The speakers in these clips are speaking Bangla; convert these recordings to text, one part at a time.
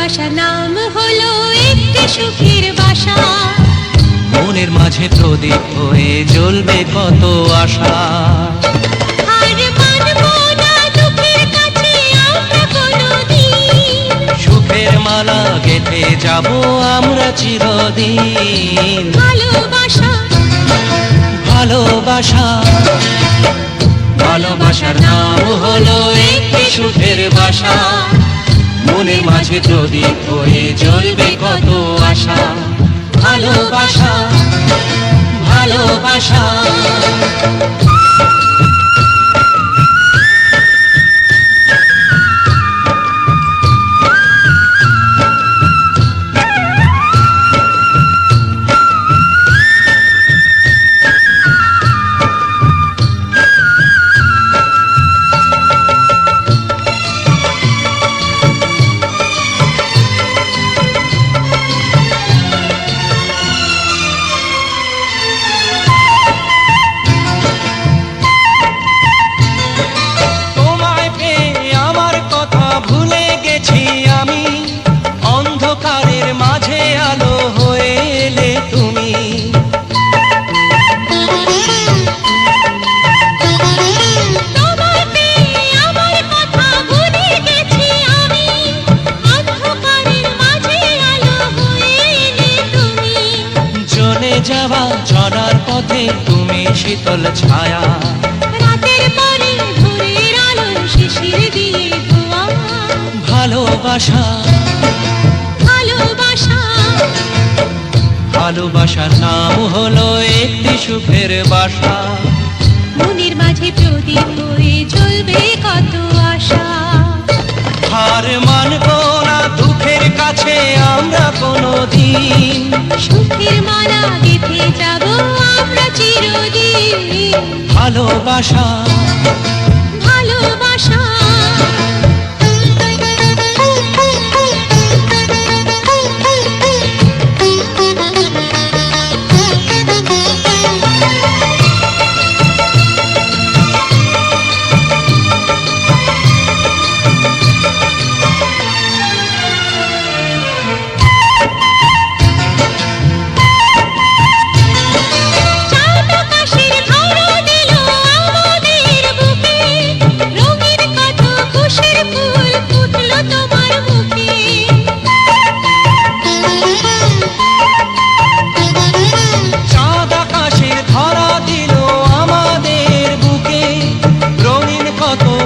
ভালোবাসা নাম হলো একটি সুখের বাসা, মনের মাঝে প্রদীপ হয়ে জ্বলবে কত আশা। আর মানব না দুঃখের কাছে আমরা কোনোদিন, সুখের মালা গেঁথে যাব আমরা চিরদিন। ভালোবাসা ভালোবাসা ভালোবাসার নাম হলো একটি সুখের বাসা, মনের মাঝে প্রদীপ হয়ে জ্বলবে কত আশা। ভালোবাসা ভালোবাসা যাওয়া চলার পথে তুমি শীতল ছায়া, রাতের পরে ভোরের আলো শিশির দিয়ে ধোয়া। ভালোবাসা ভালোবাসা ভালোবাসার নাম হলো একটি সুখের বাসা, মনের মাঝে প্রদীপ হয়ে জ্বলবে কত আশা। হার মানব না দুঃখের কাছে আমরা কোনোদিন, সুখের মালা গেঁথে যাব আমরা চিরদিন। ভালোবাসা ভালোবাসা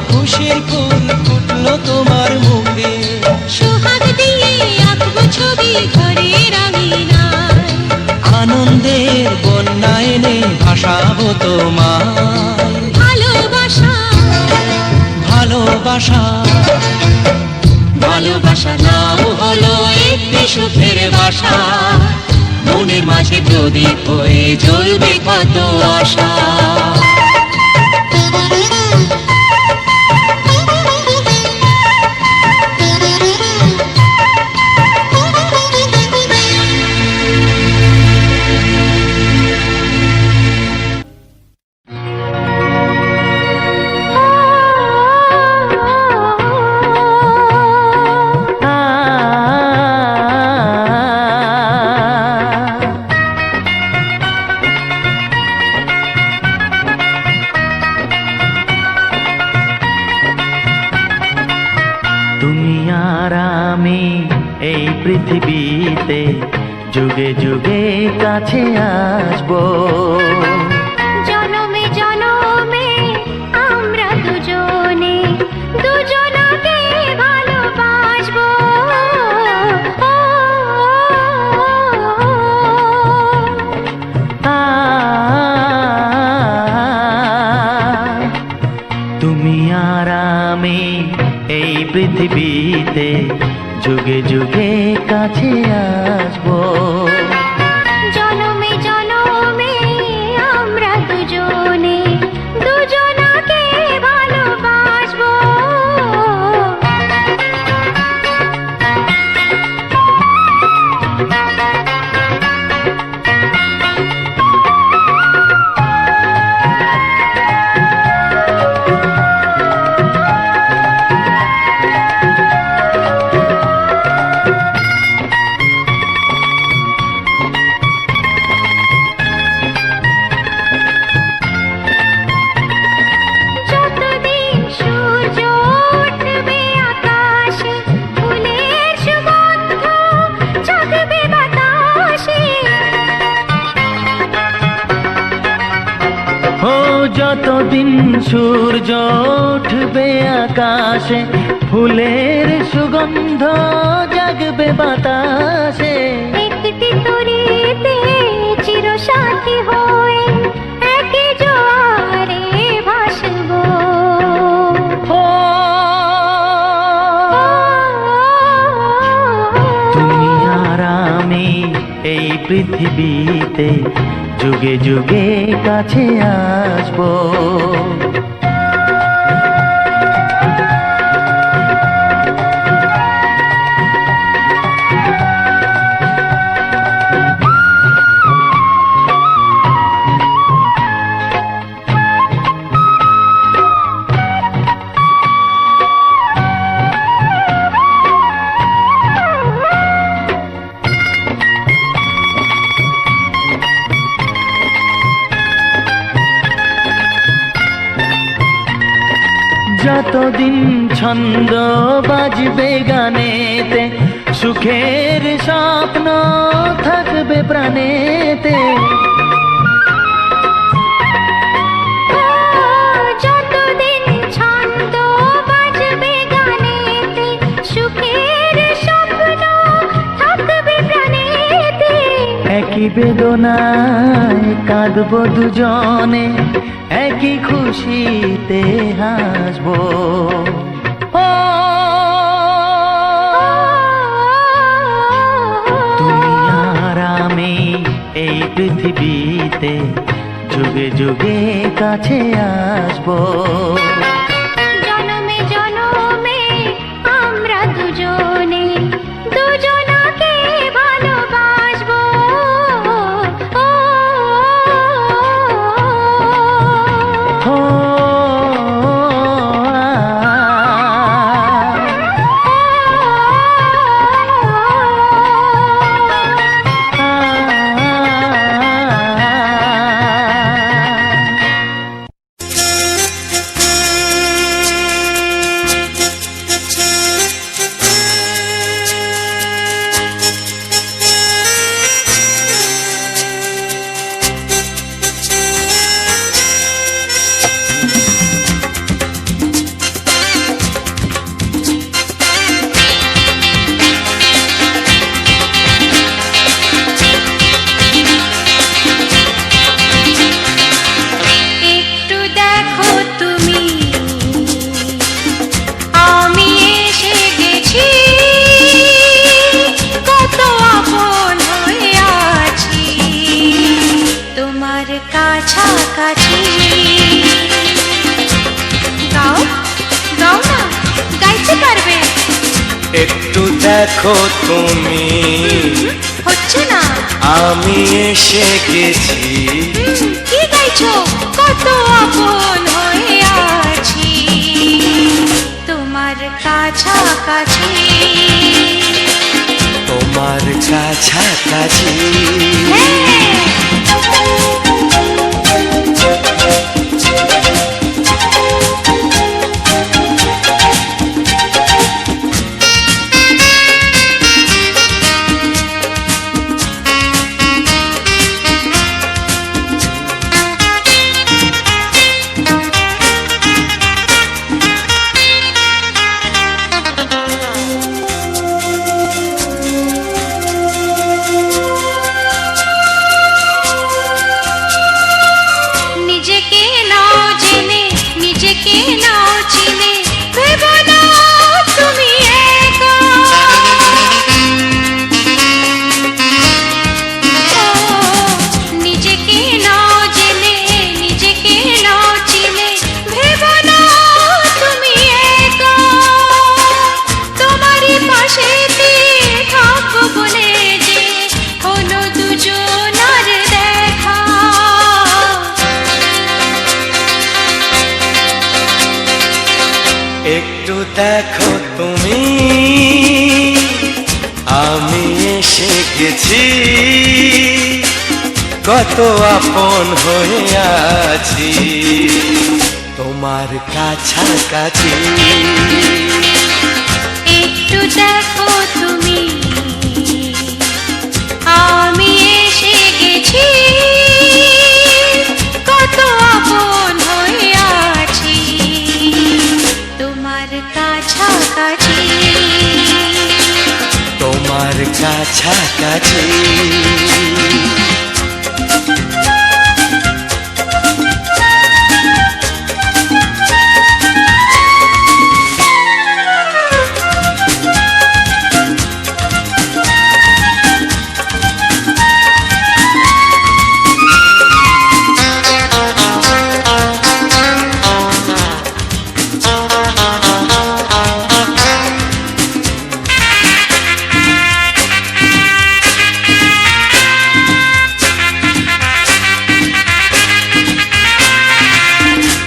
খুশির ফুল ফুটলো তোমার মুখে, সোহাগ দিয়ে আঁকবো ছবি ঘরের আঙিনায়, আনন্দের বন্যা এনে ভাসাবো তোমায়। ভালোবাসা ভালোবাসা ভালোবাসা নাম হলো একটি সুখের বাসা, মনের মাঝে প্রদীপ হয়ে জ্বলবে কত আশা। পৃথিবীতে যুগে যুগে কাছে আসবো, জনমে জনমে আমরা দুজনে দুজনকে ভালোবাসবো। তুমি আর আমি এই পৃথিবীতে যুগে যুগে কাছে আসবো, জনমে জনমে আমরা দুজনে দুজনকে ভালোবাসবো। কতদিন সূর্য উঠবে আকাশে, ফুলের সুগন্ধ জাগবে বাতাসে। একটি তরিতে চিরসাথী হয়ে একই জোয়ারে ভাসবো। ও তুমি আর আমি এই পৃথিবীতে যুগে যুগে কাছে আসবো। যতদিন ছন্দ বাজবে গানেতে, সুখের স্বপ্ন থাকবে প্রাণেতে। যতদিন ছন্দ বাজবে গানেতে, সুখের স্বপ্ন থাকবে প্রাণেতে। একই বেদনায় কাঁদবো দুজনে, একই খুশিতে হাসবো। ও তুমি আর আমি এই পৃথিবীতে যুগে যুগে কাছে আসবো। জনমে জনমে আমরা দুজনে দুজনাকে ভালোবাসবো। কাছাকাছি গাও গাও না, গাইতে পারবে? একটু দেখো তুমি, হচ্ছে না। আমি এসে গেছি। কি গাইছো? কত আপন হয়ে আছি তোমার কাছাকাছি, তোমার কাছাকাছি। একটু দেখো তুমি, আমি এসে গেছি। কত আপন হয়ে আছি তোমার কাছাকাছি। একটু দেখো তুমি, আমি এসে গেছি। কত আপন হয়ে কাছাকাছি তোমার কাছাকাছি।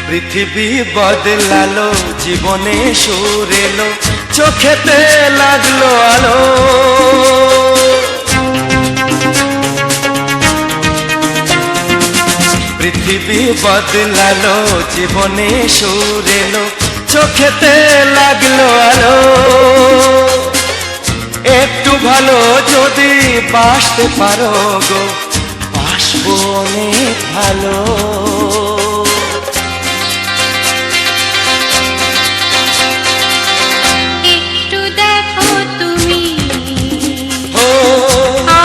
পৃথিবী বদলালো, জীবনে সুর এলো, চোখেতে লাগলো আলো। পৃথিবী বদলালো, জীবনে সুর এলো, চোখেতে লাগলো আলো। একটু ভালো যদি বাসতে পারো গো, বাসবো অনেক ভালো। একটু দেখো তুমি,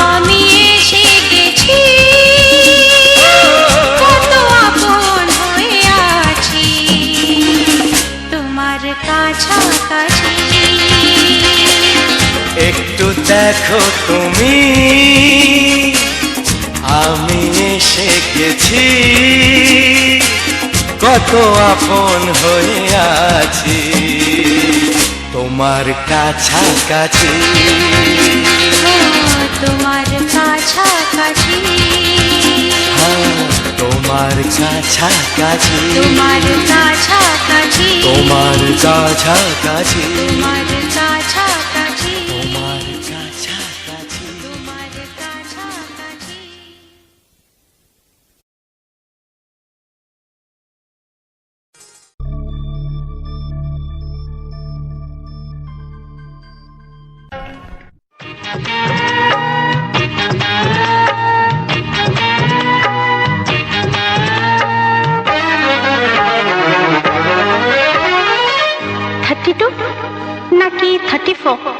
আমি এসে গেছি, কত আপন হয়ে আছি তোমার কাছাকাছি। একটু দেখো তুমি, আমি এসে গেছি, কত আপন হয়ে আছি তোমার কাছাকাছি। তোমার কাছাকাছি, হ্যাঁ, তোমার কাছাকাছি, তোমার কাছাকাছি, তোমার কাছাকাছি, তোমার কাছাকাছি, তোমার কাছাকাছি। তোমার কাছাকাছি। নাকি 34,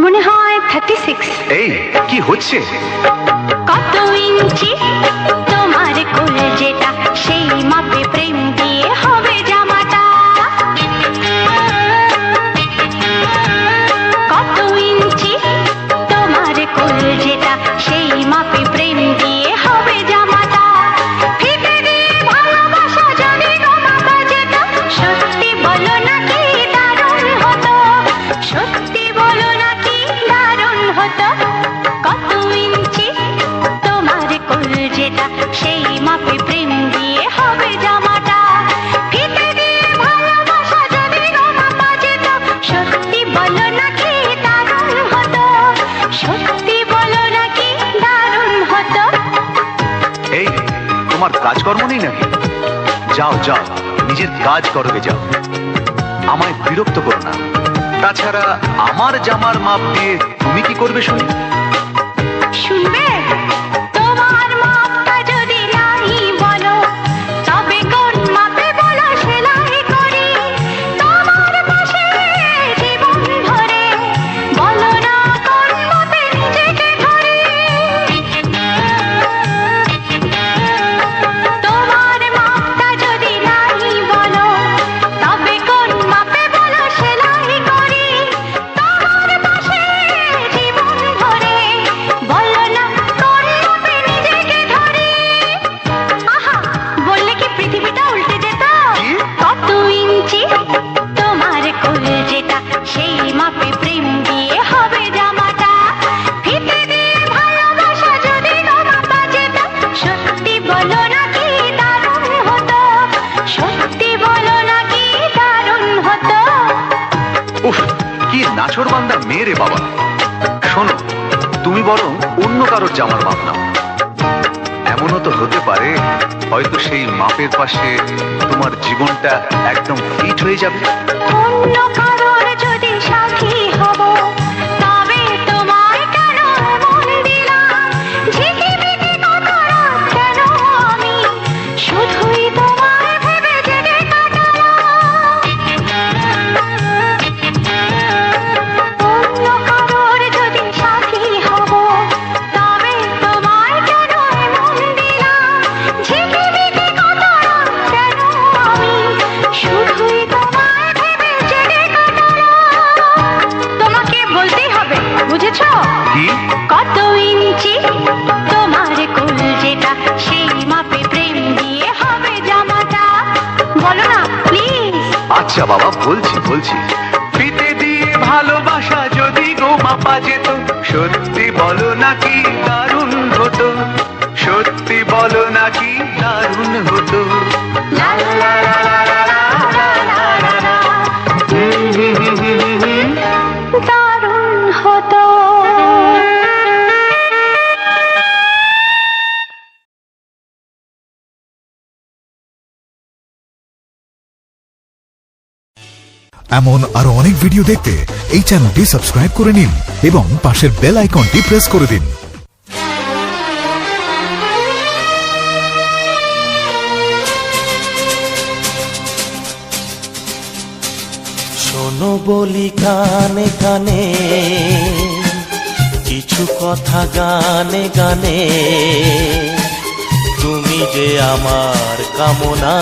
মনে হয় 36। এই কি হচ্ছে? কত ইঞ্চি তোমার কোল যেটা, সেই মাপে প্রেম দিয়ে হবে জামাটা। কত ইঞ্চি তোমার কোল যেটা, সেই মাপে প্রেম দিয়ে হবে জামাটা। ফিতে দিয়ে ভালোবাসা যদি গো মাপা যেত, সত্যি বলো নাকি দারুণ হতো, সত্যি বলো নাকি দারুণ হতো। কত ইঞ্চি তোমার কোল যেটা, সেই মাপে প্রেম দিয়ে হবে জামাটা। ফিতে দিয়ে ভালোবাসা যদি গো মাপা যেত, সত্যি বলো নাকি দারুণ হতো, সত্যি বলো নাকি দারুণ হতো। এই তোমার কাজকর্ম নেই নাকি? যাও যাও, নিজের কাজ করবে যাও, আমায় বিরক্ত করো না। তাছাড়া আমার জামার মাপ দিয়ে তুমি কি করবে শুনি? শুনবে? তোমার মাপটা যদি নাই বলো, তবে কোন মাপে বলো সেলাই করি তোমার পাশে জীবন ধরে। বলো না কোন মাপে নিজেকে ধরি। তোমার মাপটা যদি নাই বলো, তবে কোন মাপে বলো সেলাই করি তোমার পাশে জীবন ধরে। বলো না কোন মাপে নিজেকে ধরি। আহা, বললে কি পৃথিবীটা উল্টে যেত? কত ইঞ্চি তোমার কোল যেটা, সেই মাপে প্রেম দিয়ে হবে জামাটা। ফিতে দিয়ে ভালোবাসা যদি গো মাপা যেত, সত্যি বলো নাকি দারুণ হতো, সত্যি বলো নাকি দারুণ হতো। উফ, কি নাছোড়বান্দা মেয়ে রে বাবা। শোনো, তুমি বরং অন্য কারোর জামার মাপ নাও। এমনও তো হতে পারে হয়তো সেই মাপের পাশে তোমার জীবনটা একদম ফিট হয়ে যাবে। অন্য কারোর যদি সাথী হব, তবে তোমায় কেন মন দিলাম? ঝিকিমিকি কত রাত কেন আমি শুধুই তোমায় ভেবে জেগে কাটালাম। আচ্ছা বাবা, বলছি বলছি। ফিতে দিয়ে ভালোবাসা যদি গো মাপা যেত, সত্যি বলো নাকি দারুণ হতো, সত্যি বলো নাকি দারুণ হতো। লা লা লা লা লা লা লা লা লা। দারুণ হতো। এমন আরো অনেক ভিডিও দেখতে এই চ্যানেলটি সাবস্ক্রাইব করে নিন এবং পাশের বেল আইকনটি প্রেস করে দিন। শোনো বলি কানে কানে, কিছু কথা গানে গানে, তুমি যে আমার কামনা,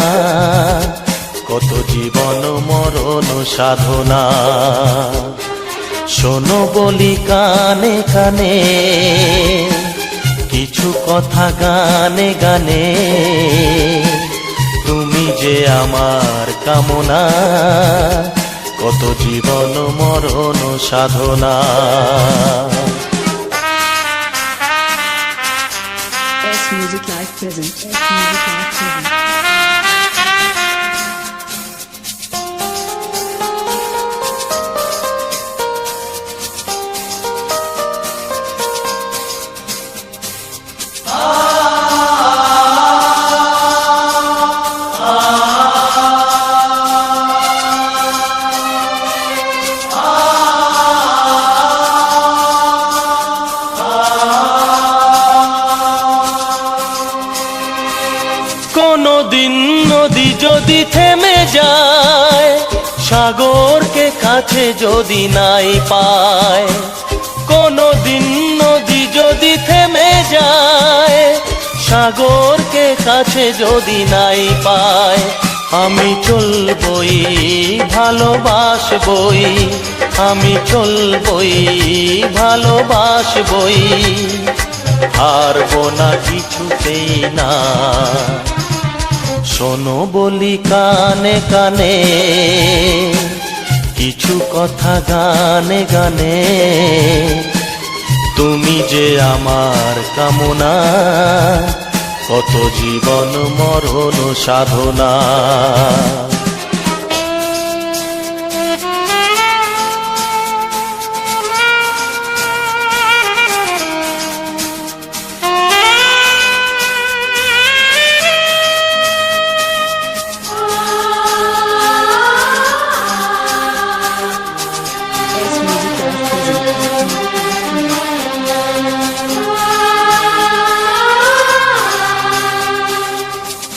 কত জীবন মরণ সাধনা। শোনো বলি কানে কানে, কিছু কথা গানে গানে, তুমি যে আমার কামনা, কত জীবন মরণ সাধনা। S Music Live present. S Music Live present. কোনদিন নদী যদি থেমে যায়, সাগরকে কাছে যদি নাই পায়, কোনদিন নদী যদি থেমে যায়, সাগরকে কাছে যদি নাই পায়, আমি চলবই ভালোবাসবই, আমি চলবই ভালোবাসবই, হারবো না কিছুতেই না। শোনো বলি কানে কানে, কিছু কথা গানে গানে, তুমি যে আমার কামনা, কত জীবন মরণ সাধনা। S Music Live present.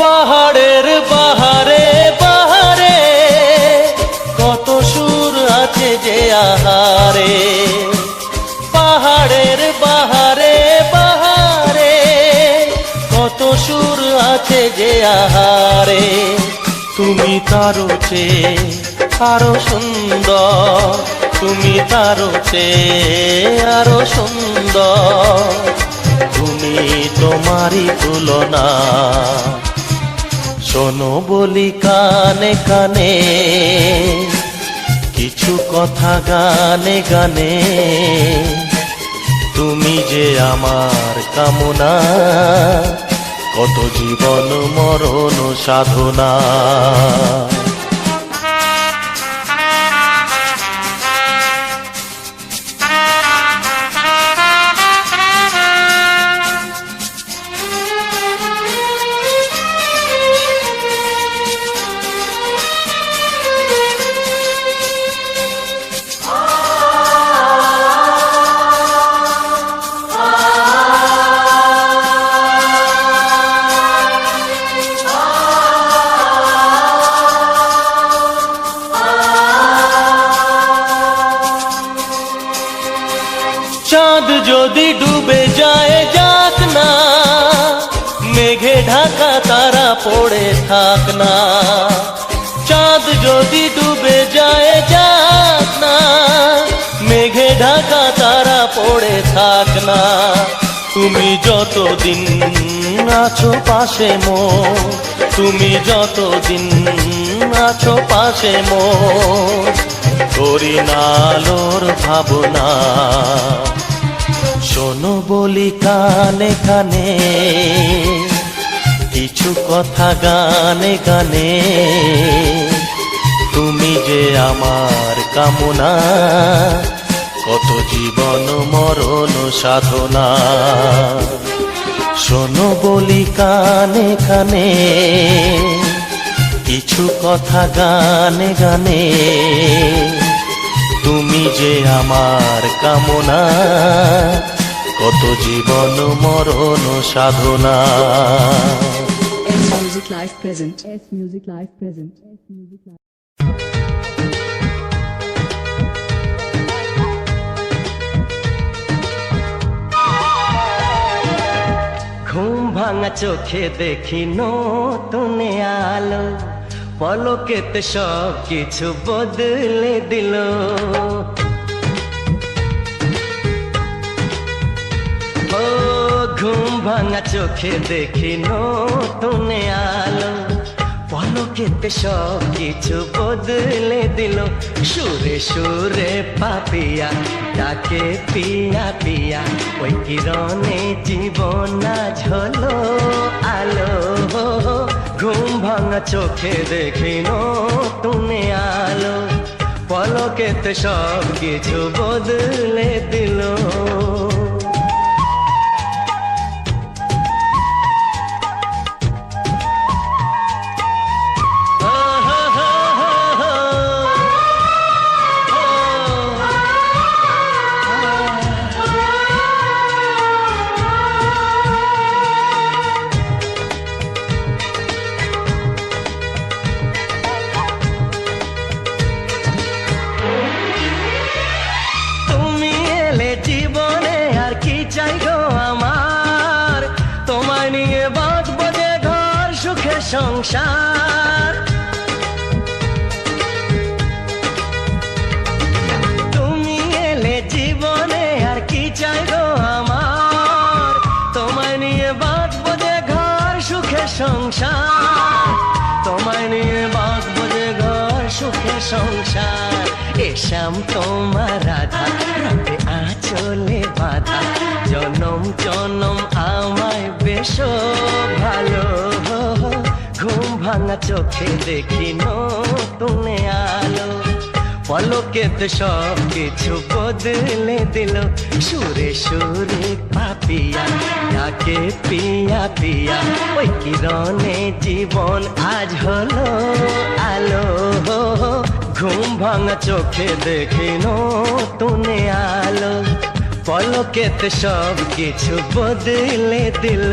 পাহাড়ের বাহারে বাহারে, কত সুর আছে যে আহারে, পাহাড়ের বাহারে বাহারে, কত সুর আছে যে আহারে, তুমি তারও চেয়ে আরো সুন্দর, তুমি তারও চেয়ে আরো সুন্দর, তুমি তোমারই তুলনা। শোনো বলি কানে কানে, কিছু কথা গানে গানে, তুমি যে আমার কামনা, কত জীবন মরণ সাধনা। চাঁদ যদি ডুবে যায় যাক না, মেঘে ঢাকা তারা পড়ে থাক না, চাঁদ যদি ডুবে যায় যাক না, মেঘে ঢাকা তারা পড়ে থাক না, তুমি যতদিন আছো পাশে মোর, তুমি যতদিন আছো পাশে মোর, করি না আলোর ভাবনা। শোনো বলি কানে কানে, কিছু কথা গানে গানে, তুমি যে আমার কামনা, কত জীবন মরণ সাধনা। শোনো বলি কানে কানে, কিছু কথা গানে গানে, তুমি যে আমার কামনা, কত জীবন মরণ সাধনা। S Music Live present. S Music Live present. S Music Live. ঘুম ভাঙা চোখে দেখি নতুন আলো, পলকেতে সব কিছু বদলে দিল। ও ঘুম ভাঙা চোখে দেখি নতুন আলো, পলকেতে সব কিছু বদলে দিল। সুরে সুরে পাপিয়া ডাকে পিয়া পিয়া, ওই কিরণে জীবন আজ হলো আলো। ঘুম ভাঙা চোখে দেখি নতুন আলো, পলকেতে সব কিছু বদলে দিল। জীবনে আর কি চাই গো আমার, তোমায় নিয়ে বাঁচবো যে ঘর সুখে সংসার। তুমি এলে জীবনে আর কি চাই গো আমার, তোমায় নিয়ে বাঁচবো যে ঘর সুখে সংসার। তোমায় নিয়ে বাঁচবো যে ঘর সুখে সংসার। এসাম তোমার রাধা, রাতে আঁচলে বাঁধা, জনম জনম আমায় বেশ ভালো। ঘুম ভাঙা চোখে দেখি নতুন আলো, পলকেতে সব কিছু বদলে দিল। সুরে সুরে পাপিয়া ডাকে পিয়া পিয়া, ওই কিরণে জীবন আজ হলো আলো। ঘুম ভাঙা চোখে দেখি নতুন আলো, পলকেতে সব কিছু বদলে দিল।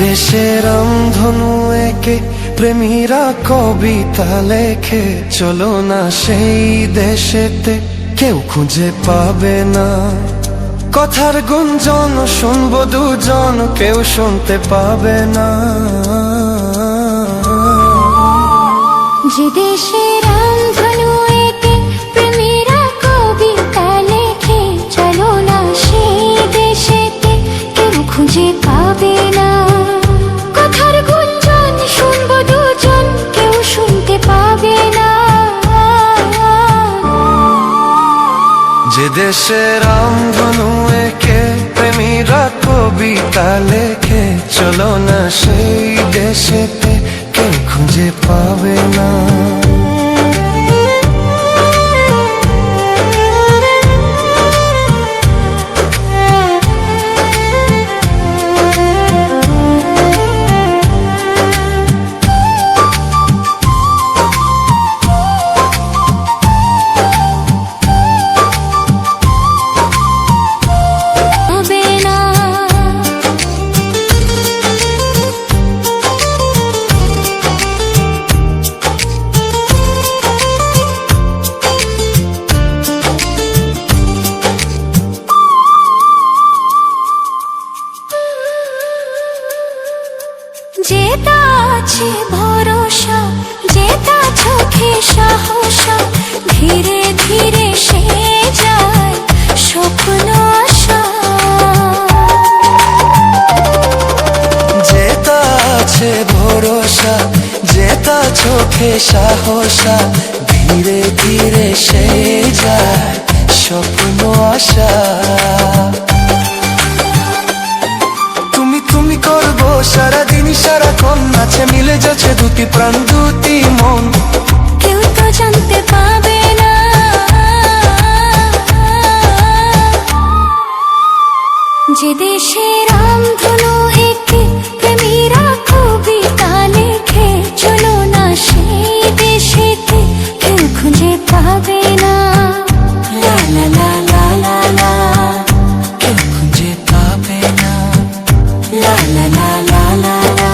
দেশের রামধনু একে প্রেমীরা কবিতা লেখে, চলো না সেই দেশেতে কেউ খুঁজে পাবে না। কথার গুঞ্জন শুনবো দুজন, কেউ শুনতে পাবে না। যে দেশে রামধনু এঁকে প্রেমীরা কবিতা লেখে, চলো না সেই দেশেতে কেউ খুঁজে পাবে না। কথার গুঞ্জন শুনবো দুজন, কেউ শুনতে পাবে না। যে দেশে রামধনু এঁকে প্রেমীরা কবিতা লেখে, চলো না সেই দেশেতে কেউ খুঁজে পাবে না। পথে সাহসা ধীরে ধীরে সে যায় স্বপ্ন আশা। তুমি তুমি করবো সারাদিন সারাক্ষণ, আছে মিলে যাচ্ছে দুটি প্রাণ দুটি মন। কেউ তো জানতে পাবে না যে দেশে রামধনু এঁকে প্রেমীরা কবিতা লেখে, চলো না সেই দেশেতে কেউ খুঁজে পাবে না। লা লা লা লা লা লা, কেউ খুঁজে পাবে না। লা লা লা লা লা লা।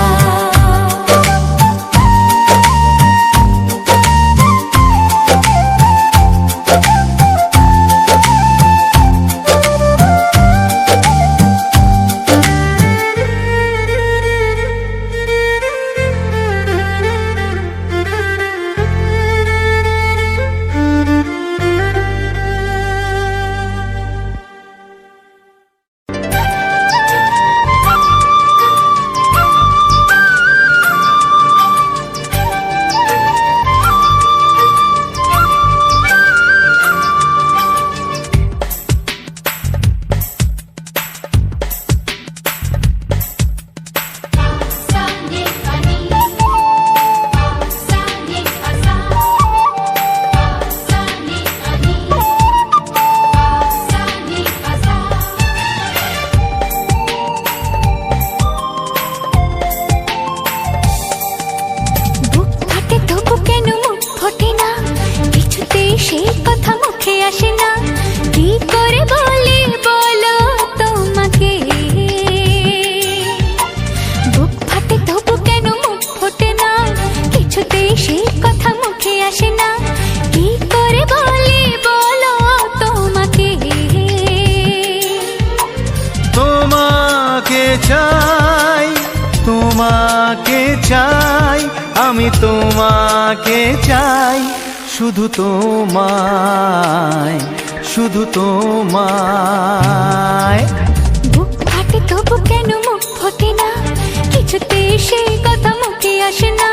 সেই কথা মুখে আসে না, কি করে বলি বলো তোমাকে। বুক ফাটে তবু কেন মুখ ফোটে না, কিছুতেই সেই কথা মুখে আসে না, কি করে বলি বলো তোমাকে। তোমাকে চাই, তোমাকে চাই, আমি তোমাকে চাই, শুধু তোমায়, শুধু তোমায়। বুক ফাটে তবু কেন মুখ ফোটে না, কিছুতে সেই কথা মুখে আসে না,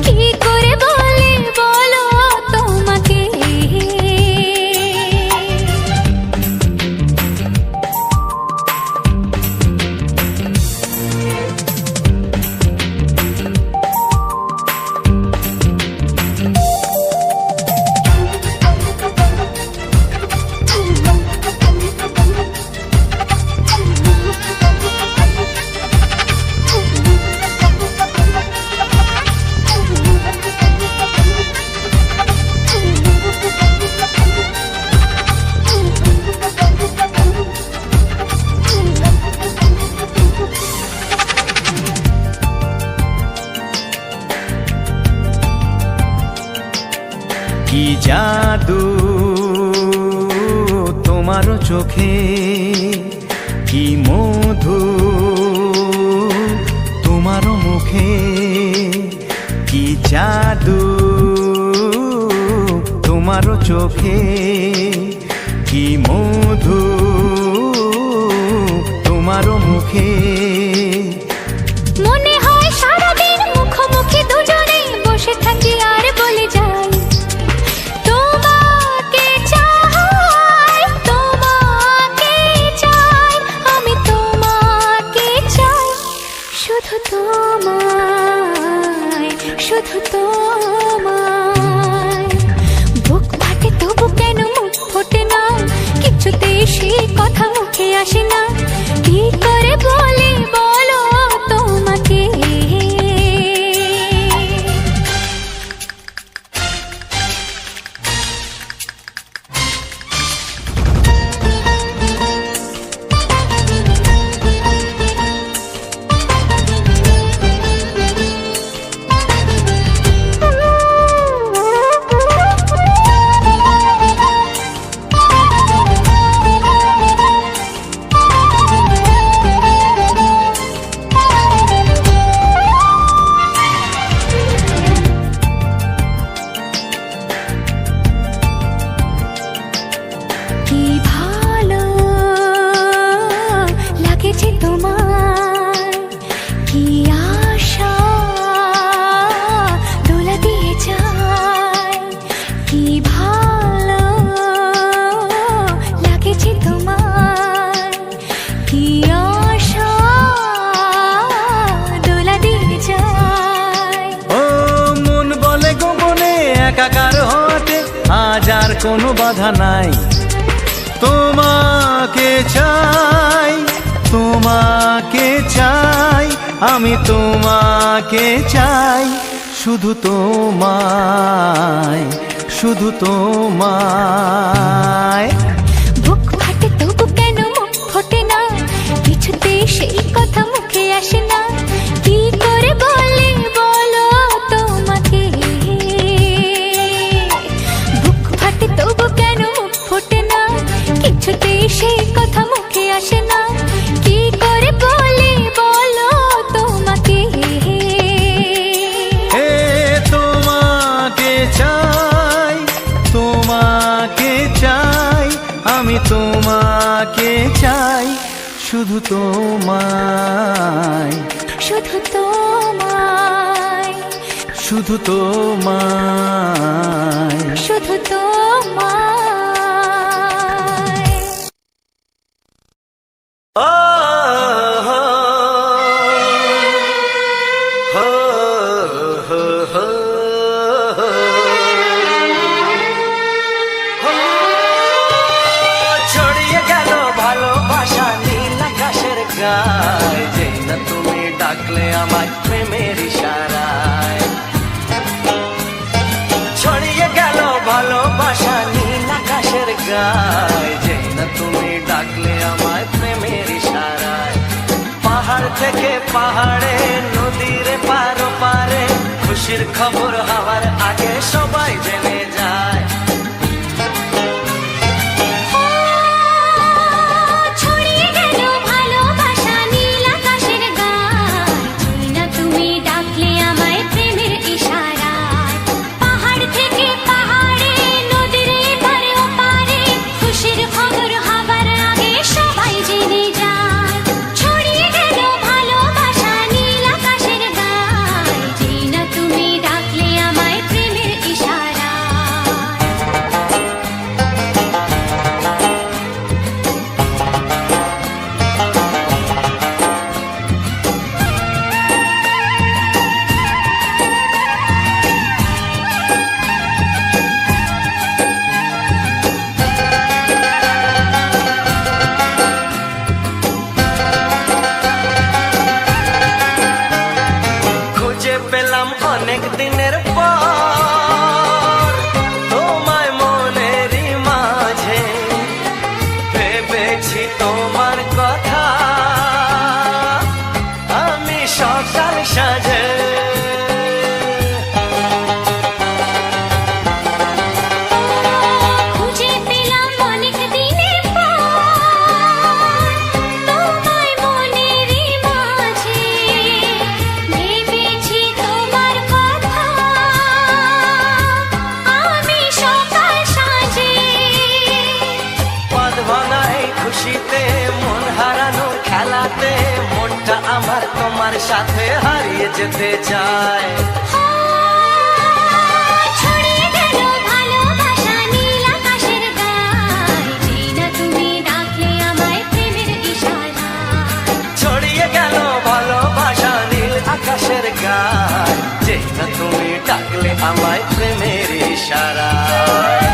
কি করে বলি বলো তোমাকে। কি জাদু তোমারও চোখে, কি মধু তোমারও মুখে, কি জাদু তোমারও চোখে, কি মধু তোমারও মুখে। মনে হয় সারাদিন মুখোমুখি দুজনে বসে থাকি আর বলে যাই, তোমাকে চাই, তোমাকে চাই, আমি তোমাকে চাই, শুধু তোমায়, শুধু তোমায়। বুক ফাটে তবু কেন মুখ ফোটে না, কিছুতেই সেই কথা মুখে আসে না, কি করে বলি বলো তোমাকে। কি ভালো লাগেছে তোমার, কি আশা দোলা দিয়ে কোনো বাধা নাই। তোমাকে চাই, তোমাকে চাই, আমি তোমাকে চাই, শুধু তোমায়, শুধু তোমায়। বুক ফাটে তবু কেন মুখ ফোটে না, কিছুতে সেই কথা মুখে আসে না, কি করে বলে বলো তোমাকে। বুক ফাটে তবু কেন মুখ ফোটে না, কিছুতে সেই কথা মুখে আসে না, কি করে বলে বলো তোমাকে। হে তোমাকে চাই, তোমাকে চাই, আমি তোমাকে চাই, শুধু তোমায়, শুধু তোমায়, শুধু তোমায়। শুধু তোমায়। ও হো হো হো হো হো। ছড়িয়ে গেল ভালোবাসা নীল আকাশের গায়ে, যেই না তুমি ডাকলে আমায় প্রেমের ইশারায়। ছড়িয়ে গেল ভালোবাসা নীল আকাশের গায়ে, যেই না তুমি ডাকলে আমায় প্রেমের ইশারায়। পাহাড় থেকে পাহাড়ে, নদীর পার পারে, খুশির খবর হওয়ার আগে সবাই জেনে যায়। ছড়িয়ে গেল ভালোবাসা নীল আকাশের গায়ে, যেই না তুমি ডাকলে আমায় প্রেমের ইশারায়। পাহাড় থেকে পাহাড়ে, নদীর এপারে ওপারে, খুশির খবর হবার আগে সবাই জেনে যায়। ছড়িয়ে গেল ভালোবাসা নীল আকাশের গায়ে, যেই না তুমি ডাকলে আমায় প্রেমের ইশারায়। খুঁজে পেলাম অনেক দিনের পর তোমায় মনেরই মাঝে, ভেবেছি তোমার কথা আমি সকাল সাজে। খুঁজে পেলাম অনেক দিনের পর তোমায় মনেরই মাঝে, ভেবেছি তোমার কথা আমি সকাল সাজে। পদ ভাঙাই খুশিতে, মন হারানোর খেলাতে, মনটা আমার তোমার সাথে হারিয়ে যেতে চায়। ছড়িয়ে গেল ভালোবাসা নীল আকাশের গায়ে, যেই না তুমি ডাকলে আমায় প্রেমের ইশারায়। ছড়িয়ে গেল ভালোবাসা নীল আকাশের গায়, যেই না তুমি ডাকলে আমায় প্রেমের ইশারায়।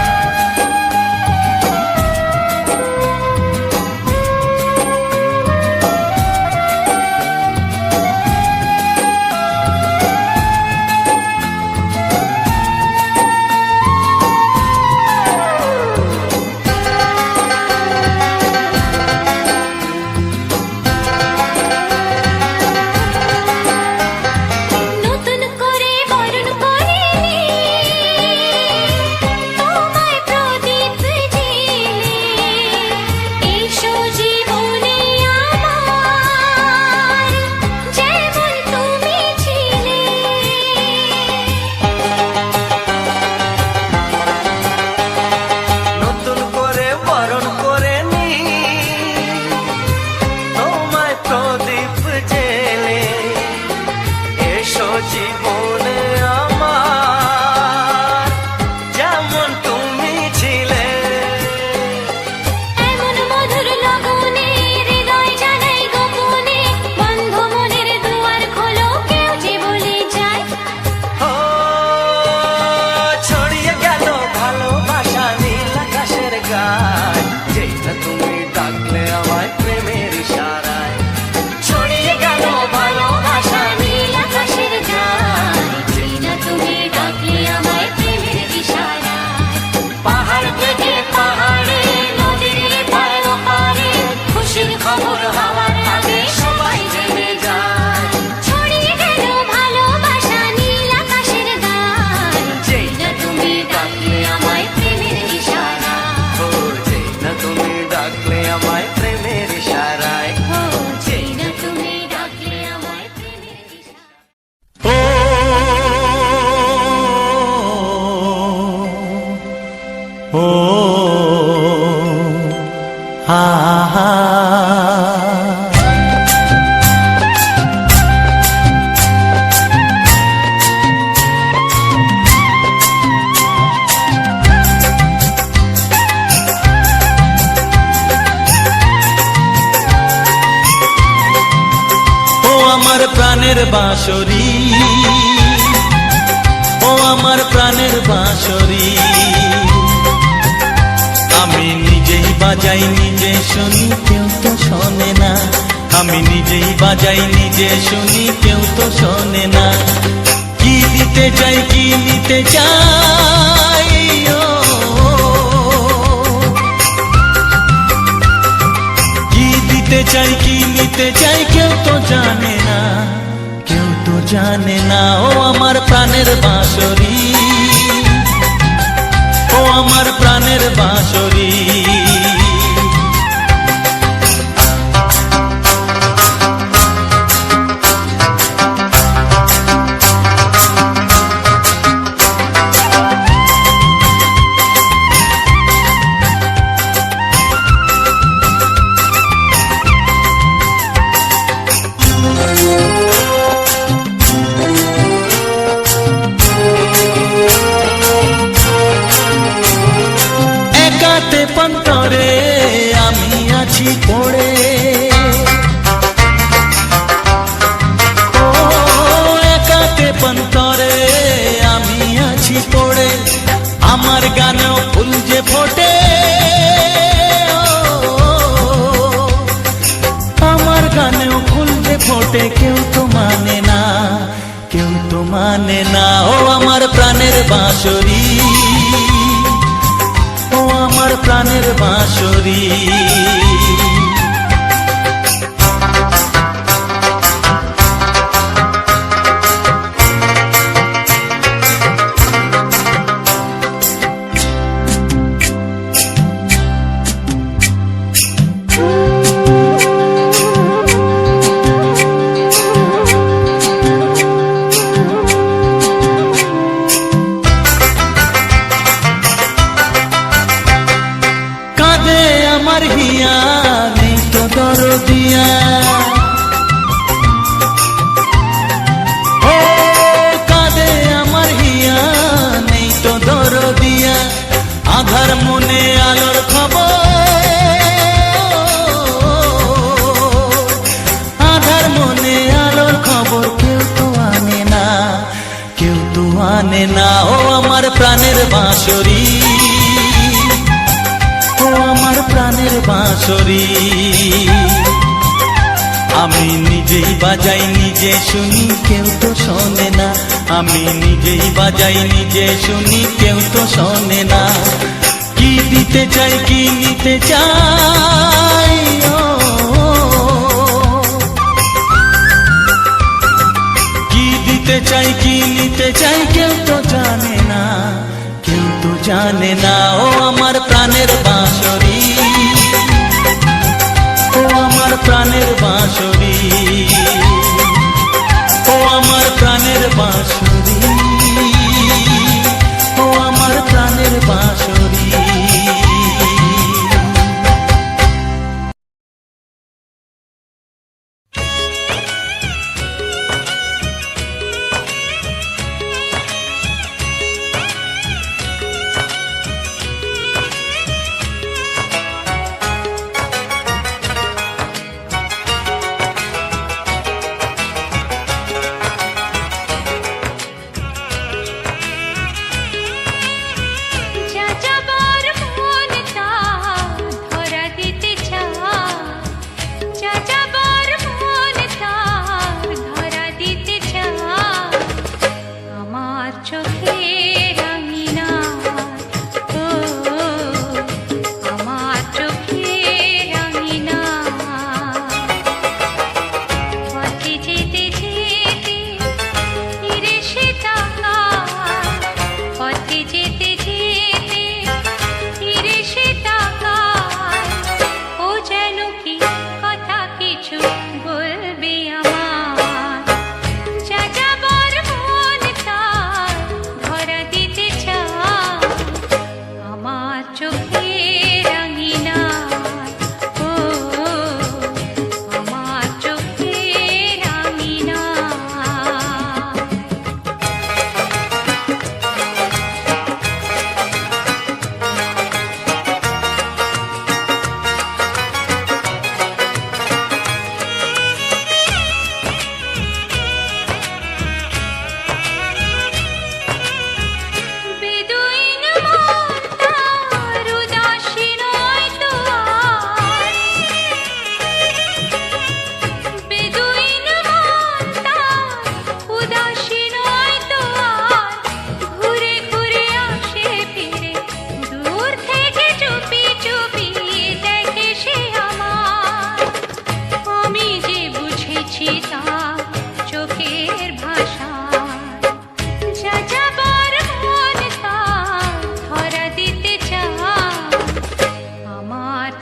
নতুন করে বরণ করিনি, আমায় প্রেমের ইশারায় ও যেই না তুমি ডাকলে আমায় প্রেমের ইশারায়। ও ও হা হা আমার প্রাণের বাঁশরি, ও আমার প্রাণের বাঁশরি, আমি নিজেই বাজাই নিজে শুনি কেউ তো শোনে না, আমি নিজেই বাজাই নিজে শুনি কেউ তো শোনে না। কি দিতে চাই কি নিতে চাই, ও কি দিতে চাই কি নিতে চাই কেউ তো জানে না, কেউ তো জানে না। ও আমার প্রাণের বাঁশরি, ও আমার প্রাণের বাঁশরি, পন্তরে আমি আছি পড়ে, ও একাতে পন্তরে আমি আছি পড়ে, আমার গানেও ফুল যে ফোটে, আমার গানেও ফুল যে ফোটে, কেউ তো মানে না, কেউ তো মানে না। ও আমার প্রাণের বাঁশরি, ও আমার প্রাণের বাঁশরি, আমার হিয়া নেই তো দরদিয়া, ও কাঁদে আমার হিয়া নেই তো দরদিয়া, আধার মনে আলোর খবর, আধার মনে আলোর খবর কেউ তো আনে না, কেউ তো আনে না। ও আমার প্রাণের বাঁশরি, ও আমার প্রাণের বাঁশরি, আমি নিজেই বাজাই নিজে শুনি কেউ তো শোনে না, আমি নিজেই বাজাই নিজে শুনি কেউ তো শোনে না। কি দিতে চাই কি নিতে চাই, ও কি দিতে চাই কি নিতে চাই কেউ তো জানে না, কেউ তো জানে না। ও আমার প্রাণের বাঁশরি, ও আমার প্রাণের বাঁশরি, ও আমার প্রাণের বাঁশরি, ও আমার প্রাণের বাঁশরি।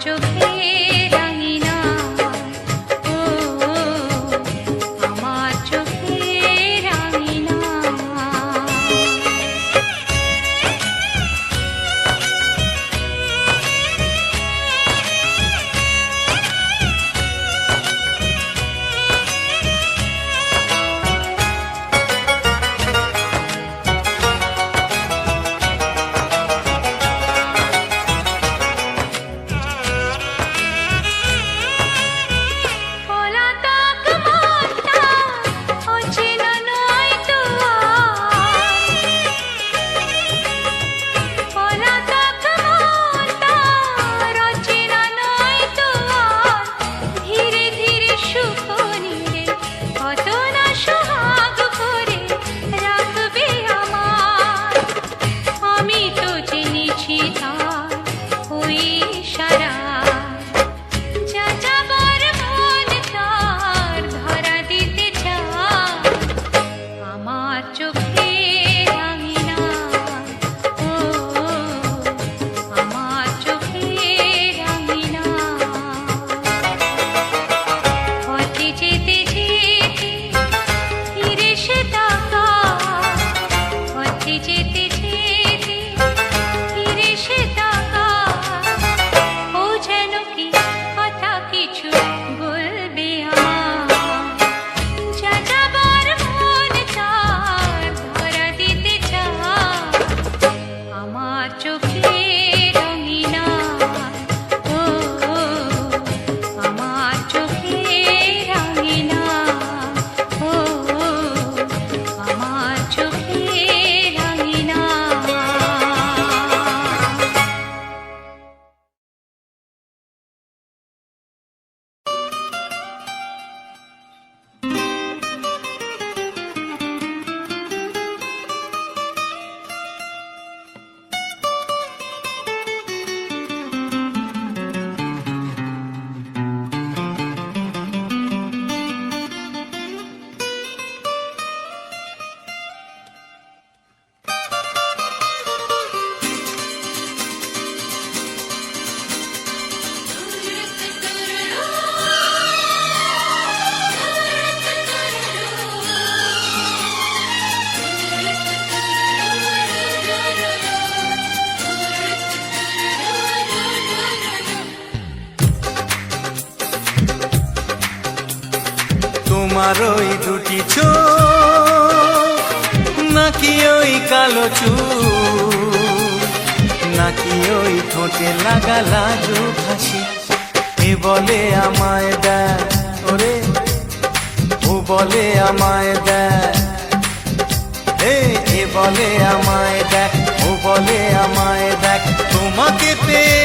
চোখে রাঙিনা, ও আমার চোখে রাঙিনা। পলাতক মনটা অচেনা নয় তো আর, পলাতক মনটা অচেনা নয় তো আর, ধীরে ধীরে সুখ নিয়ে কত না সোহাগ করে রাখবে আমার। আমি তো জেনেছি তার ওই সারা, যা যাবার মন তার ধরা দিতে চায় আমার চোখে রাঙিনা, ও আমার চোখে রাঙিনা। পথে যেতে যেতে ফিরে সে তাকায়, পথে যেতে যেতে ফিরে সে তাকায়, ও যেন কি কথা কিছু বলবে আমার। যা যাবার মন তার ধরা দিতে চায় আমার চোখে রঙিনা, ও আমার চোখে রঙিনা, ও আমার চোখে রঙিনা। তোমার ওই দুটি চোখ, নাকি ওই কালো চুল, নাকি ওই ঠোঁটে লাগা লাজুক হাসি, এ বলে আমায় দেয় ওরে, ও বলে আমায় দেয়, এ বলে আমায় দেখ, ও বলে আমায় দেখ, তোমাকে পেয়ে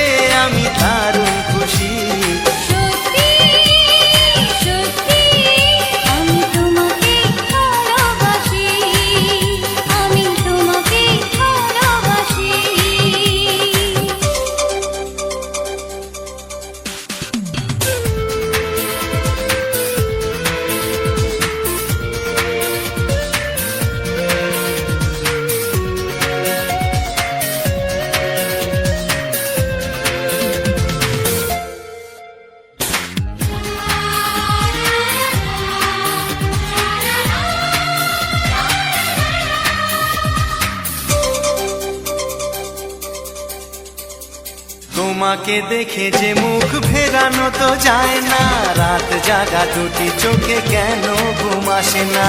আমি দারুণ খুশি। সত্যি সত্যি আমি তোমাকে ভালোবাসি, আমি তোমাকে ভালোবাসি। তোমাকে দেখে যে মুখ ফেরানো তো যায় না, রাত জাগা দুটি চোখে কেন ঘুম আসে না।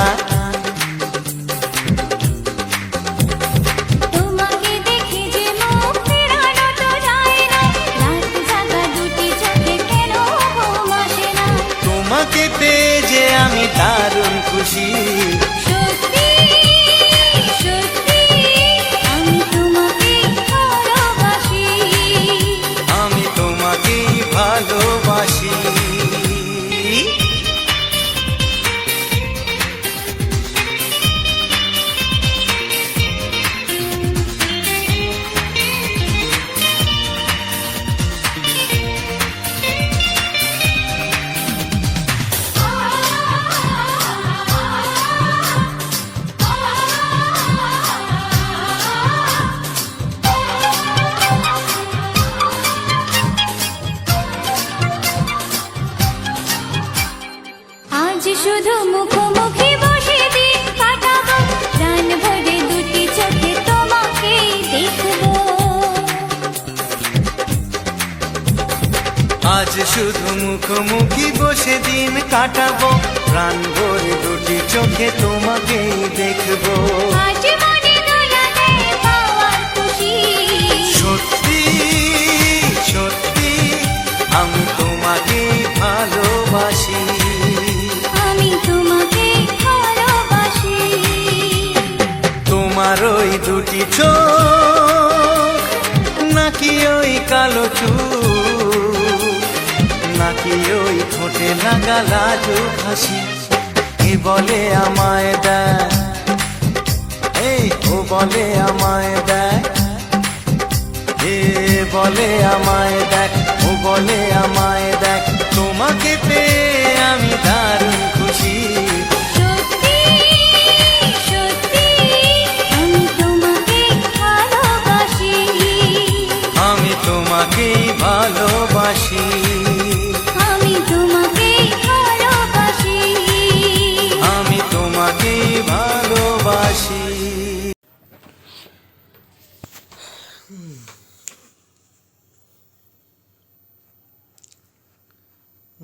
তোমাকে দেখে যে মুখ ফেরানো তো যায় না, রাত জাগা দুটি চোখে কেন ঘুম আসে না। তোমাকে পেয়ে যে আমি দারুণ খুশি। সত্যি সত্যি আমি তোমাকে ভালোবাসি, আমি তোমাকেই ভালোবাসি। আ শুধু মুখোমুখি বসে দিন কাটাবো প্রাণ ভরে দুটি চোখে তোমাকে দেখবো আজ শুধু মুখোমুখি বসে দিন কাটাবো প্রাণ ভরে দুটি চোখে তোমাকেই দেখবো আজ মনে দোলাতে পাওয়ার খুশি সত্যি সত্যি আমি তোমাকে ভালোবাসি আমি তোমাকে ভালোবাসি তোমার ওই দুটি চোখ নাকি ওই কালো চুল নাকি ওই ঠোঁটে লাগা লাজুক হাসি কে বলে আমায় দেয় এই ও বলে আমায় দেয় এ বলে আমায় দেখ ও বলে আমায় দেখ তোমাকে পেয়ে আমি দারুণ খুশি সত্যি সত্যি আমি তোমাকে ভালোবাসি আমি তোমাকেই ভালোবাসি আমি তোমাকে ভালোবাসি আমি তোমাকেই ভালোবাসি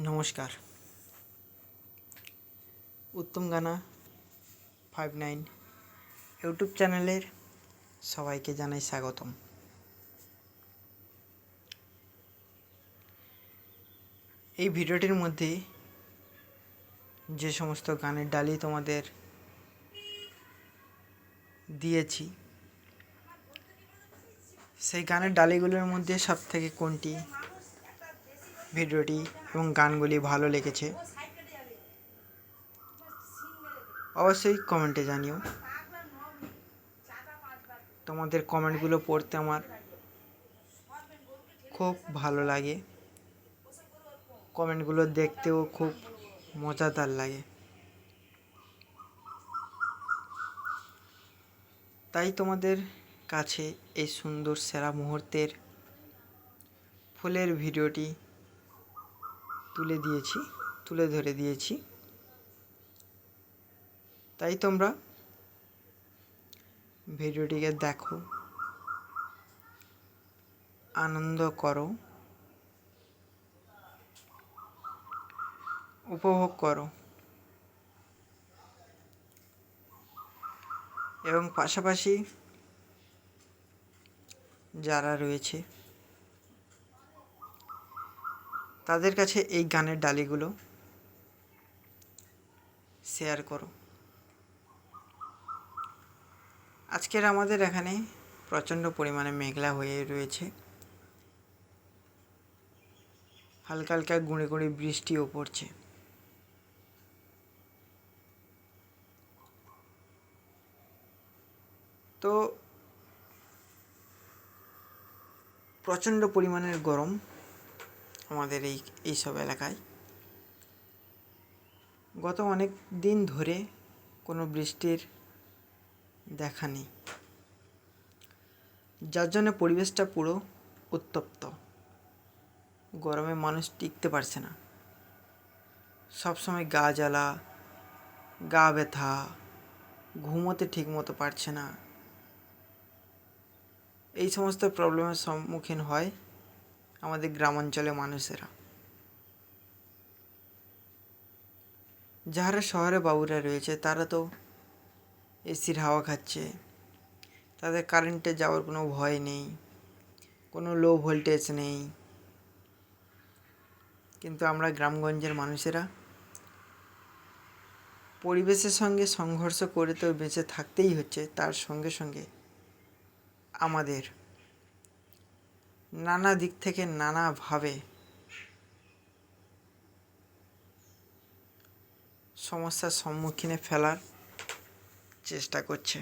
নমস্কার, উত্তম গানা 59 ইউটিউব চ্যানেলের সবাইকে জানাই স্বাগতম। এই ভিডিওটির মধ্যে যে সমস্ত গানের ডালি তোমাদের দিয়েছি সেই গানের ডালিগুলোর মধ্যে সবথেকে কোনটি ভিডিওটি এবং গানগুলি ভালো লেগেছে অবশ্যই কমেন্টে জানিও। তোমাদের কমেন্টগুলো পড়তে আমার খুব ভালো লাগে, কমেন্টগুলো দেখতেও খুব মজাদার লাগে। তাই তোমাদের কাছে এই সুন্দর সেরা মুহূর্তের ফুলের ভিডিওটি তুলে ধরে দিয়েছি। তাই তোমরা ভিডিওটিকে দেখো, আনন্দ করো, উপভোগ করো এবং পাশাপাশি যারা রয়েছে তাদের কাছে এই গানের ডালিগুলো শেয়ার করো। আজকের আমাদের এখানে প্রচণ্ড পরিমাণে মেঘলা হয়ে রয়েছে, হালকা হালকা গুঁড়ে গুঁড়ে বৃষ্টিও পড়ছে। তো প্রচণ্ড পরিমাণের গরম আমাদের এইসব এলাকায়। গত অনেক দিন ধরে কোনো বৃষ্টির দেখা নেই, যার জন্য পরিবেশটা পুরো উত্তপ্ত। গরমে মানুষ টিকতে পারছে না, সবসময় গা জ্বালা, গা ব্যথা, ঘুমোতে ঠিক মতো পারছে না। এই সমস্ত প্রবলেমের সম্মুখীন হয় আমাদের গ্রামাঞ্চলে মানুষেরা। যারা শহরে বাবুরা রয়েছে তারা তো এসির হাওয়া খাচ্ছে, তাদের কারেন্টে যাওয়ার কোনো ভয় নেই, কোনো লো ভোল্টেজ নেই। কিন্তু আমরা গ্রামগঞ্জের মানুষেরা পরিবেশের সঙ্গে সংঘর্ষ করে তো বেঁচে থাকতেই হচ্ছে, তার সঙ্গে সঙ্গে আমাদের নানা দিক থেকে নানাভাবে সমস্যার সম্মুখীনে ফেলার চেষ্টা করছে।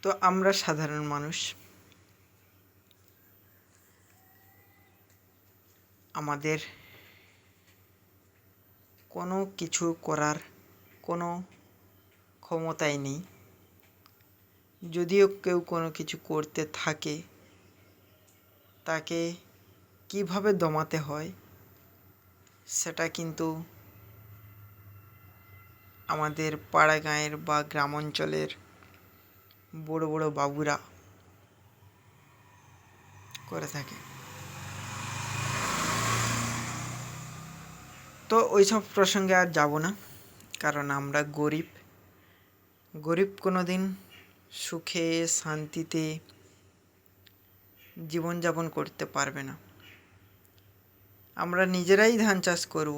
তো আমরা সাধারণ মানুষ, আমাদের কোনো কিছু করার কোনো ক্ষমতাই নেই। যদিও কেউ কোনো কিছু করতে থাকে, তাকে কিভাবে দমাতে হয় সেটা কিন্তু আমাদের পাড়া গাঁয়ের বা গ্রাম অঞ্চলের বড় বড় বাবুরা করে থাকে। তো ওইসব প্রসঙ্গে আর যাব না, কারণ আমরা গরিব। গরিব কোনো দিন সুখে শান্তিতে জীবনযাপন করতে পারবে না। আমরা নিজেরাই ধান চাষ করব,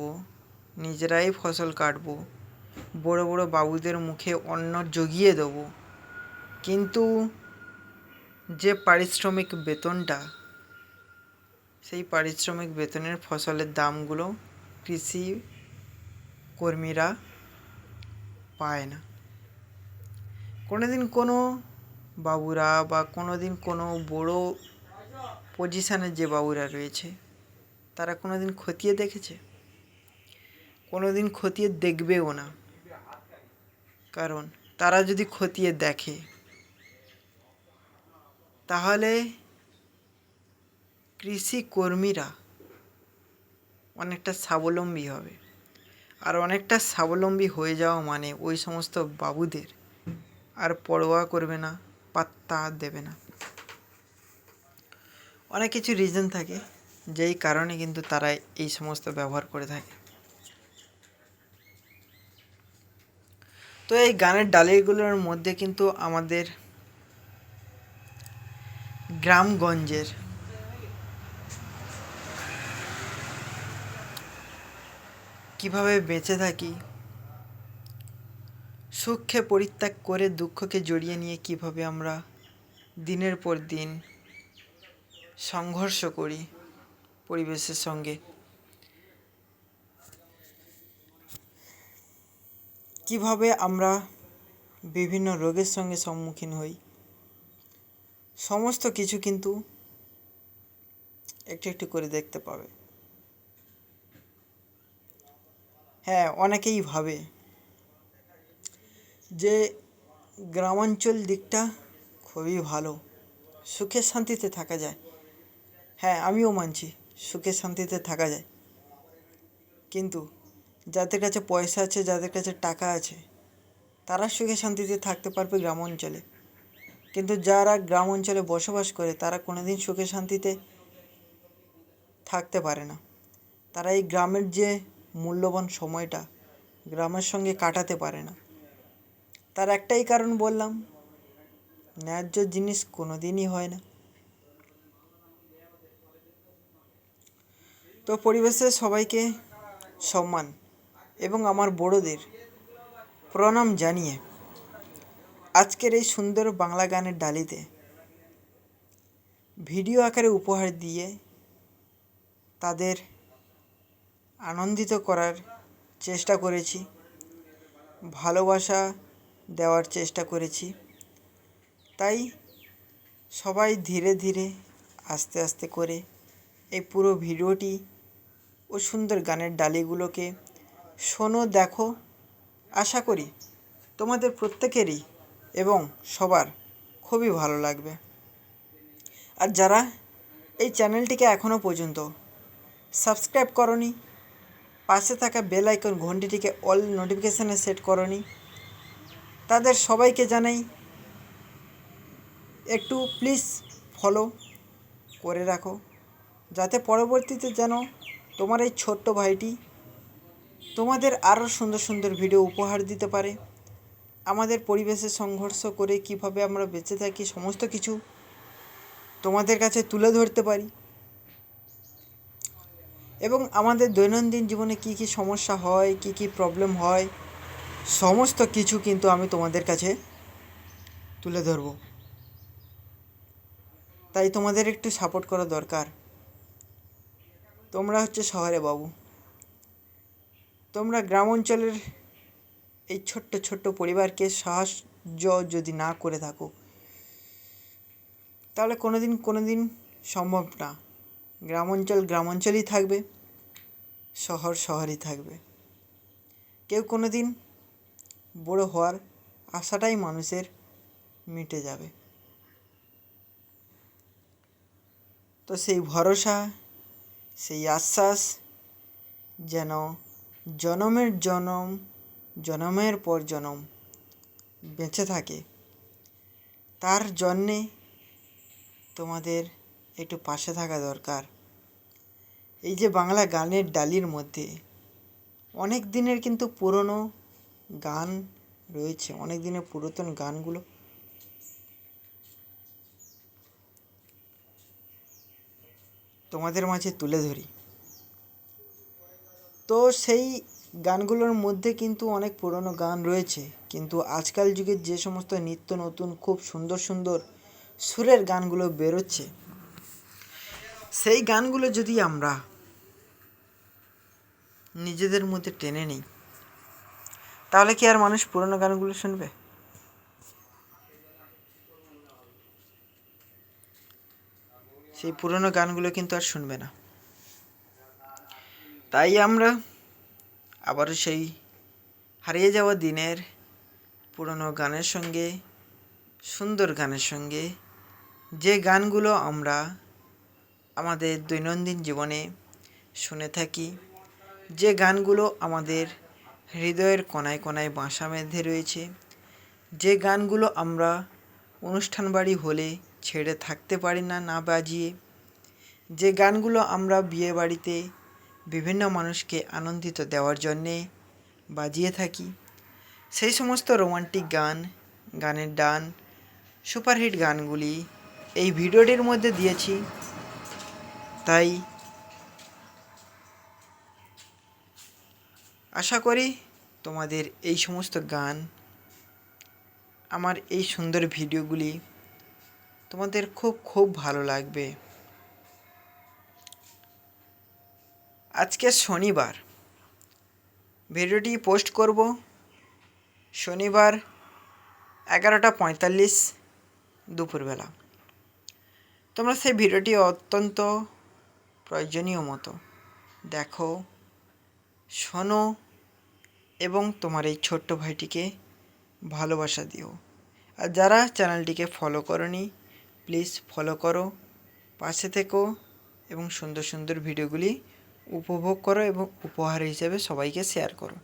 নিজেরাই ফসল কাটব, বড় বড় বাবুদের মুখে অন্ন জুগিয়ে দেব, কিন্তু যে পারিশ্রমিক বেতনটা, সেই পারিশ্রমিক বেতনের ফসলের দামগুলো কৃষি কর্মীরা পায় না। কোনো দিন কোনো বাবুরা বা কোনো দিন কোনো বড় পজিশানে যে বাবুরা রয়েছে তারা কোনো দিন খতিয়ে দেখেছে? কোনো দিন খতিয়ে দেখবেও না। কারণ তারা যদি খতিয়ে দেখে তাহলে কৃষি কর্মীরা অনেকটা স্বাবলম্বী হবে। আর অনেকটা স্বাবলম্বী হয়ে যাওয়া মানে ওই সমস্ত বাবুদের আর পরোয়া করবে না, পাত্তা দেবে না। অনেক কিছু রিজন থাকে যেই কারণে কিন্তু তারা এই সমস্ত ব্যবহার করে থাকে। তো এই গানের ডালিগুলোর মধ্যে কিন্তু আমাদের গ্রামগঞ্জের কিভাবে বেঁচে থাকি, সুখকে পরিত্যাগ করে দুঃখকে জড়িয়ে নিয়ে কিভাবে আমরা দিনের পর দিন সংঘর্ষ করি পরিবেশের সঙ্গে, কিভাবে আমরা বিভিন্ন রোগের সঙ্গে সম্মুখীন হই, সমস্ত কিছু কিন্তু একটু একটু করে দেখতে পাবে। হ্যাঁ, অনেকেই ভাবে যে গ্রামাঞ্চল দিকটা খুবই ভালো, সুখে শান্তিতে থাকা যায়। হ্যাঁ, আমিও মানছি সুখে শান্তিতে থাকা যায়, কিন্তু যাদের কাছে পয়সা আছে, যাদের কাছে টাকা আছে, তারা সুখে শান্তিতে থাকতে পারবে গ্রাম অঞ্চলে। কিন্তু যারা গ্রাম অঞ্চলে বসবাস করে তারা কোনোদিন সুখে শান্তিতে থাকতে পারে না। তারা এই গ্রামের যে মূল্যবান সময়টা গ্রামের সঙ্গে কাটাতে পারে না। তার একটাই কারণ বললাম, ন্যায্য জিনিস কোনো দিনই হয় না। তো পরিবেশের সবাইকে সম্মান এবং আমার বড়দের প্রণাম জানিয়ে আজকের এই সুন্দর বাংলা গানের ডালিতে ভিডিও আকারে উপহার দিয়ে তাদের আনন্দিত করার চেষ্টা করেছি, ভালোবাসা দেওয়ার চেষ্টা করেছি। তাই সবাই ধীরে ধীরে আস্তে আস্তে করে এই পুরো ভিডিওটি ও সুন্দর গানের ডালিগুলোকে শোনো, দেখো। আশা করি তোমাদের প্রত্যেকেরই এবং সবার খুবই ভালো লাগবে। আর যারা এই চ্যানেলটিকে এখনও পর্যন্ত সাবস্ক্রাইব করনি, পাশে থাকা বেল আইকন ঘন্টিটিকে অল নোটিফিকেশানে সেট করনি, তাদের সবাইকে জানাই একটু প্লিজ ফলো করে রাখো, যাতে পরবর্তীতে যেন তোমার এই ছোট্ট ভাইটি তোমাদের আরও সুন্দর সুন্দর ভিডিও উপহার দিতে পারে। আমাদের পরিবেশের সংঘর্ষ করে কিভাবে আমরা বেঁচে থাকি সমস্ত কিছু তোমাদের কাছে তুলে ধরতে পারি, এবং আমাদের দৈনন্দিন জীবনে কী কী সমস্যা হয়, কী কী প্রবলেম হয়, সমস্ত কিছু কিন্তু আমি তোমাদের কাছে তুলে ধরব। তাই তোমাদের একটু সাপোর্ট করা দরকার। তোমরা হচ্ছে শহরে বাবু, তোমরা গ্রাম অঞ্চলের এই ছোট্ট ছোট্ট পরিবারকে সাহায্য যদি না করে থাকো তাহলে কোনো দিন সম্ভব না। গ্রাম অঞ্চল গ্রাম অঞ্চলই থাকবে, শহর শহরই থাকবে। কেউ কোনো দিন বড় হওয়ার আশাটাই মানুষের মিটে যাবে। তো সেই ভরসা, সেই আশ্বাস যেন জনমের জনম জনমের পর জনম বেঁচে থাকে, তার জন্যে তোমাদের একটু পাশে থাকা দরকার। এই যে বাংলা গানের ডালির মধ্যে অনেক দিনের কিন্তু পুরনো গান রয়েছে, অনেক দিনের পুরাতন গানগুলো তোমাদের মাঝে তুলে ধরি। তো সেই গানগুলোর মধ্যে কিন্তু অনেক পুরনো গান রয়েছে, কিন্তু আজকাল যুগের যে সমস্ত নিত্য নতুন খুব সুন্দর সুন্দর সুরের গানগুলো বেরোচ্ছে, সেই গানগুলো যদি আমরা নিজেদের মধ্যে টেনে নিই, তাহলে কি আর মানুষ পুরনো গানগুলো শুনবে? সেই পুরনো গানগুলো কিন্তু আর শুনবে না। তাই আমরা আবারও সেই হারিয়ে যাওয়া দিনের পুরনো গানের সঙ্গে, সুন্দর গানের সঙ্গে, যে গানগুলো আমরা আমাদের দৈনন্দিন জীবনে শুনে থাকি, যে গানগুলো আমাদের হৃদয়ের কোনায় কোনায় বাসা বেঁধে রয়েছে, যে গানগুলো আমরা অনুষ্ঠান বাড়ি হলে ছেড়ে থাকতে পারি না না বাজিয়ে, যে গানগুলো আমরা বিয়ে বাড়িতে বিভিন্ন মানুষকে আনন্দিত দেওয়ার জন্যে বাজিয়ে থাকি, সেই সমস্ত রোমান্টিক গান, গানের ডান, সুপারহিট গানগুলি এই ভিডিওটির মধ্যে দিয়েছি। তাই আশা করি তোমাদের এই সমস্ত গান, আমার এই সুন্দর ভিডিওগুলি তোমাদের খুব খুব ভালো লাগবে। আজকে শনিবার, ভিডিওটি পোস্ট করব শনিবার 11:45 দুপুরবেলা। তোমরা সেই ভিডিওটি অত্যন্ত প্রয়োজনীয় মতো দেখো, শোনো এবং তোমার এই ছোট্ট ভাইটিকে ভালোবাসা দিও। আর যারা চ্যানেলটিকে ফলো করোনি, প্লিজ ফলো করো, পাশে থেকো এবং সুন্দর সুন্দর ভিডিওগুলি উপভোগ করো এবং উপহার হিসেবে সবাইকে শেয়ার করো।